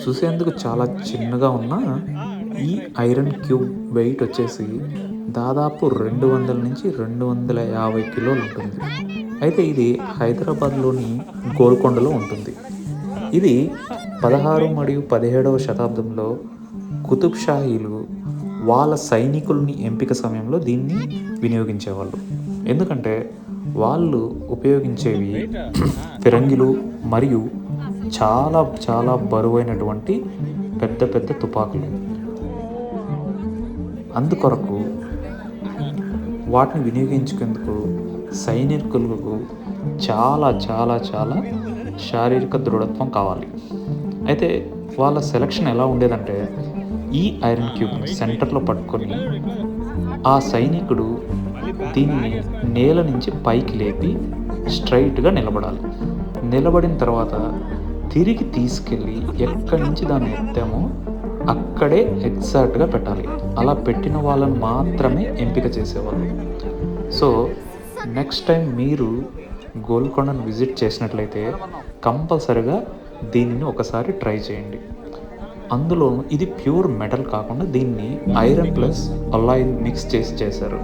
చూసేందుకు చాలా చిన్నగా ఉన్న ఈ ఐరన్ క్యూబ్ వెయిట్ వచ్చేసి దాదాపు 200 నుంచి 250 కిలోలు ఉంటుంది. అయితే ఇది హైదరాబాద్లోని గోల్కొండలో ఉంటుంది. ఇది 16 మరియు 17వ శతాబ్దంలో కుతుబ్ షాహీలు వాళ్ళ సైనికుల్ని ఎంపిక సమయంలో దీన్ని వినియోగించేవాళ్ళు. ఎందుకంటే వాళ్ళు ఉపయోగించేవి ఫిరంగిలు మరియు చాలా చాలా బరువైనటువంటి పెద్ద పెద్ద తుపాకులు. అందుకొరకు వాటిని వినియోగించుకేందుకు సైనికులకు చాలా చాలా చాలా శారీరక దృఢత్వం కావాలి. అయితే వాళ్ళ సెలక్షన్ ఎలా ఉండేదంటే, ఈ ఐరన్ క్యూబ్ని సెంటర్లో పట్టుకొని ఆ సైనికుడు దీన్ని నేల నుంచి పైకి లేపి స్ట్రైట్గా నిలబడాలి. నిలబడిన తర్వాత తిరిగి తీసుకెళ్ళి ఎక్కడి నుంచి దాన్ని ఎత్తామో అక్కడే ఎగ్జాక్ట్గా పెట్టాలి. అలా పెట్టిన వాళ్ళని మాత్రమే ఎంపిక చేసేవాళ్ళు. సో నెక్స్ట్ టైం మీరు గోల్కొండను విజిట్ చేసినట్లయితే కంపల్సరిగా దీనిని ఒకసారి ట్రై చేయండి. అందులో ఇది ప్యూర్ మెటల్ కాకుండా దీన్ని ఐరన్ ప్లస్ అలాయ్ మిక్స్ చేశారు.